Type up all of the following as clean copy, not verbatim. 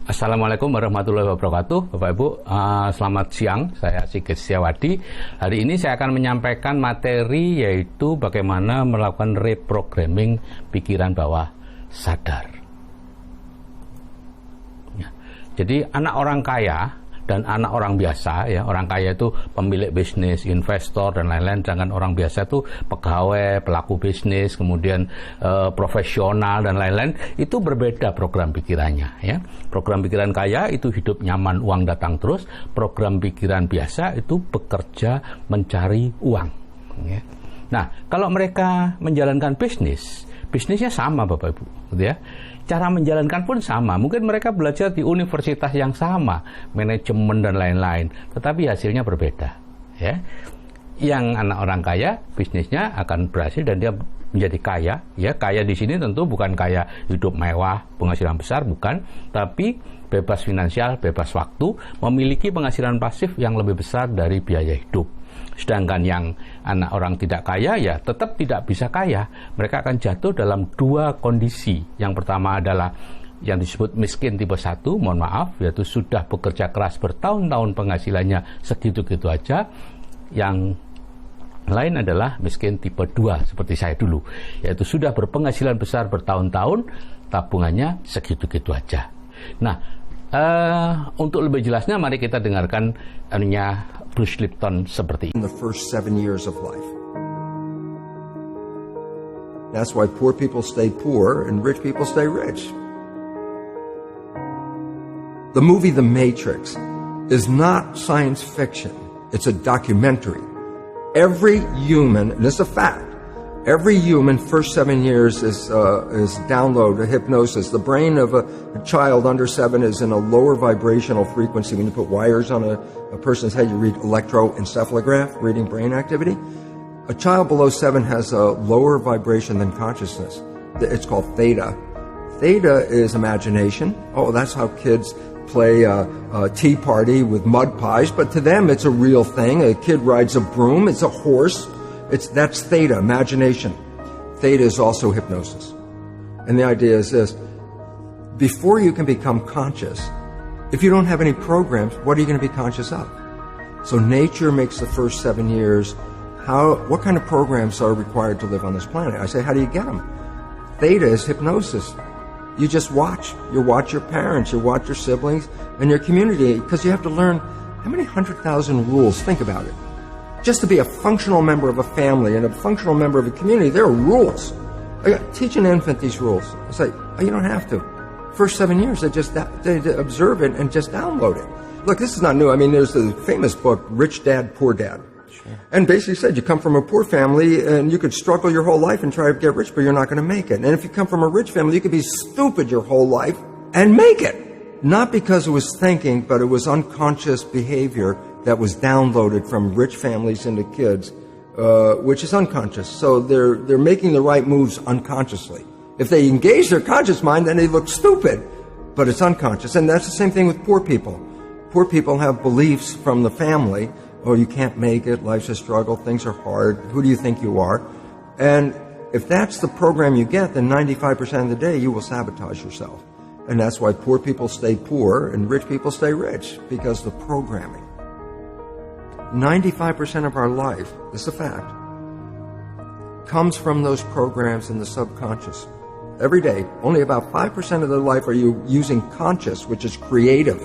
Assalamualaikum warahmatullahi wabarakatuh, Bapak Ibu. Selamat siang, saya Sigit Setiawadi. Hari ini saya akan menyampaikan materi yaitu bagaimana melakukan reprogramming pikiran bawah sadar. Ya. Jadi anak orang kaya dan anak orang biasa, ya, orang kaya itu pemilik bisnis, investor dan lain-lain, sedangkan orang biasa itu pegawai, pelaku bisnis, kemudian profesional dan lain-lain, itu berbeda program pikirannya, ya. Program pikiran kaya itu hidup nyaman, uang datang terus. Program pikiran biasa itu bekerja mencari uang, ya. Nah, kalau mereka menjalankan bisnisnya sama, Bapak Ibu, gitu ya. Cara menjalankan pun sama. Mungkin mereka belajar di universitas yang sama, manajemen dan lain-lain, tetapi hasilnya berbeda, ya. Yang anak orang kaya, bisnisnya akan berhasil dan dia menjadi kaya, ya. Kaya di sini tentu bukan kaya hidup mewah, penghasilan besar, bukan, tapi bebas finansial, bebas waktu, memiliki penghasilan pasif yang lebih besar dari biaya hidup. Sedangkan yang anak orang tidak kaya, ya tetap tidak bisa kaya. Mereka akan jatuh dalam dua kondisi. Yang pertama adalah yang disebut miskin tipe 1, mohon maaf, yaitu sudah bekerja keras bertahun-tahun penghasilannya segitu-gitu aja. Yang lain adalah miskin tipe 2, seperti saya dulu, yaitu sudah berpenghasilan besar bertahun-tahun, tabungannya segitu-gitu aja. Nah, untuk lebih jelasnya mari kita dengarkan Bruce Lipton seperti ini. In the first 7 years of life. That's why poor people stay poor and rich people stay rich. The movie The Matrix is not science fiction. It's a documentary. Every human, and it's a fact, every human first 7 years is download a hypnosis. The brain of a child under 7 is in a lower vibrational frequency. When you put wires on a person's head, you read electroencephalograph, reading brain activity. A child below 7 has a lower vibration than consciousness. It's called theta. Theta is imagination. Oh, that's how kids play a tea party with mud pies, but to them it's a real thing. A kid rides a broom, it's a horse. That's theta, imagination. Theta is also hypnosis. And the idea is this: before you can become conscious, if you don't have any programs, what are you going to be conscious of? So nature makes the first 7 years. What kind of programs are required to live on this planet? I say, how do you get them? Theta is hypnosis. You just watch. You watch your parents, you watch your siblings, and your community, because you have to learn how many 100,000 rules. Think about it. Just to be a functional member of a family and a functional member of a community, there are rules. Teach an infant these rules. It's like, oh, you don't have to. First 7 years, they observe it and just download it. Look, this is not new. I mean, there's the famous book, Rich Dad, Poor Dad. Sure. And basically said you come from a poor family and you could struggle your whole life and try to get rich, but you're not going to make it. And if you come from a rich family, you could be stupid your whole life and make it. Not because it was thinking, but it was unconscious behavior that was downloaded from rich families into kids, which is unconscious. So they're making the right moves unconsciously. If they engage their conscious mind, then they look stupid, but it's unconscious. And that's the same thing with poor people. Poor people have beliefs from the family. Oh, you can't make it. Life's a struggle. Things are hard. Who do you think you are? And if that's the program you get, then 95% of the day you will sabotage yourself. And that's why poor people stay poor and rich people stay rich, because the programming. 95% of our life, this is a fact, comes from those programs in the subconscious. Every day, only about 5% of their life are you using conscious, which is creative.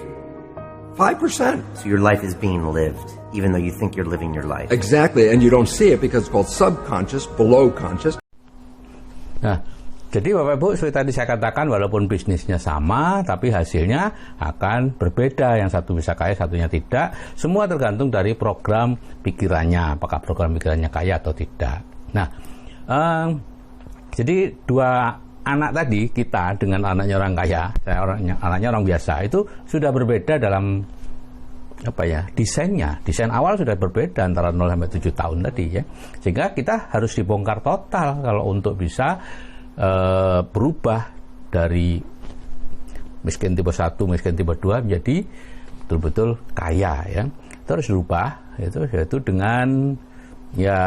5%. So your life is being lived, even though you think you're living your life. Exactly, and you don't see it because it's called subconscious, below conscious. Nah, jadi Bapak Ibu, seperti tadi saya katakan, walaupun bisnisnya sama, tapi hasilnya akan berbeda. Yang satu bisa kaya, satunya tidak. Semua tergantung dari program pikirannya, apakah program pikirannya kaya atau tidak. Nah, jadi dua anak tadi, kita dengan anaknya orang kaya, anaknya orang biasa, itu sudah berbeda dalam desainnya. Desain awal sudah berbeda antara 0 sampai 7 tahun tadi, ya. Sehingga kita harus dibongkar total kalau untuk bisa berubah dari miskin tipe 1, miskin tipe 2 menjadi betul-betul kaya, ya. Itu harus dirubah, yaitu dengan ya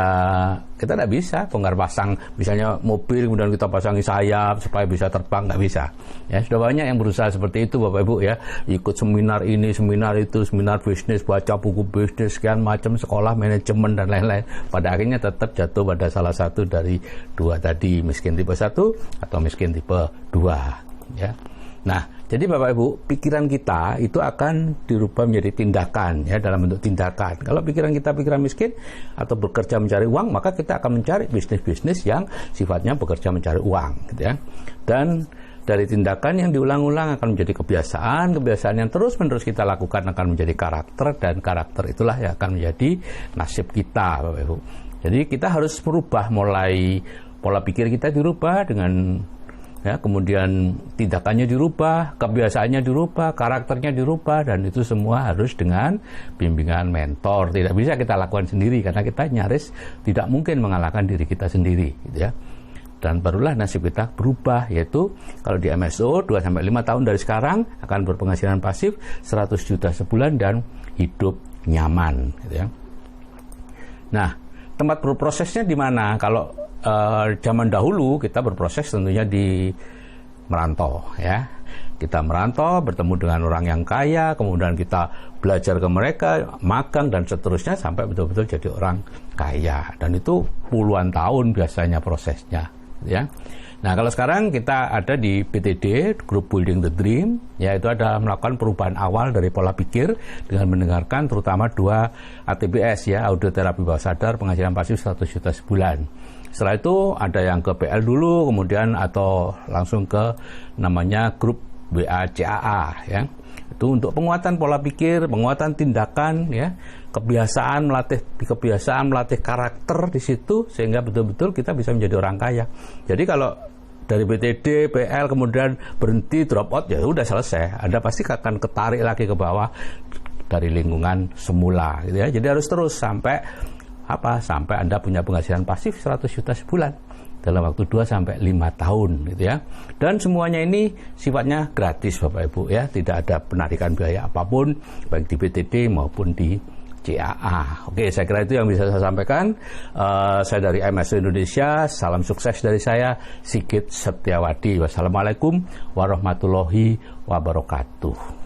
kita tidak bisa bongkar pasang misalnya mobil kemudian kita pasangi sayap supaya bisa terbang, nggak bisa ya. Sudah banyak yang berusaha seperti itu Bapak Ibu ya, ikut seminar ini seminar itu, seminar bisnis, baca buku bisnis sekian macam, sekolah manajemen dan lain-lain, pada akhirnya tetap jatuh pada salah satu dari dua tadi, miskin tipe 1 atau miskin tipe 2 ya. Nah, jadi Bapak Ibu, pikiran kita itu akan dirubah menjadi tindakan ya, dalam bentuk tindakan. Kalau pikiran kita pikiran miskin atau bekerja mencari uang, maka kita akan mencari bisnis-bisnis yang sifatnya bekerja mencari uang gitu ya. Dan dari tindakan yang diulang-ulang akan menjadi kebiasaan, kebiasaan yang terus-menerus kita lakukan akan menjadi karakter, dan karakter itulah yang akan menjadi nasib kita Bapak Ibu. Jadi kita harus merubah, mulai pola pikir kita dirubah dengan ya, kemudian tindakannya dirubah, kebiasaannya dirubah, karakternya dirubah, dan itu semua harus dengan bimbingan mentor. Tidak bisa kita lakukan sendiri karena kita nyaris tidak mungkin mengalahkan diri kita sendiri gitu ya. Dan barulah nasib kita berubah, yaitu kalau di MSO 2-5 tahun dari sekarang akan berpenghasilan pasif 100 juta sebulan dan hidup nyaman gitu ya. Nah, tempat berprosesnya di mana? Kalau zaman dahulu kita berproses tentunya di merantau ya. Kita merantau, bertemu dengan orang yang kaya, kemudian kita belajar ke mereka, magang dan seterusnya sampai betul-betul jadi orang kaya. Dan itu puluhan tahun biasanya prosesnya ya. Nah, kalau sekarang kita ada di PTD, Group Building the Dream, yaitu ada melakukan perubahan awal dari pola pikir dengan mendengarkan terutama 2 ATBS ya, audio terapi bawah sadar, penghasilan pasif 100 juta sebulan. Setelah itu ada yang ke PL dulu, kemudian atau langsung ke namanya grup WACAA ya. Itu untuk penguatan pola pikir, penguatan tindakan ya, kebiasaan melatih karakter di situ sehingga betul-betul kita bisa menjadi orang kaya. Jadi kalau dari BTD, PL kemudian berhenti drop out ya udah selesai. Anda pasti akan ketarik lagi ke bawah dari lingkungan semula gitu ya. Jadi harus terus sampai Anda punya penghasilan pasif 100 juta sebulan dalam waktu 2-5 tahun gitu ya. Dan semuanya ini sifatnya gratis Bapak Ibu ya, tidak ada penarikan biaya apapun baik di BTD maupun di CAA. Oke, saya kira itu yang bisa saya sampaikan. Saya dari MSO Indonesia, salam sukses dari saya, Sigit Setiawadi. Wassalamualaikum warahmatullahi wabarakatuh.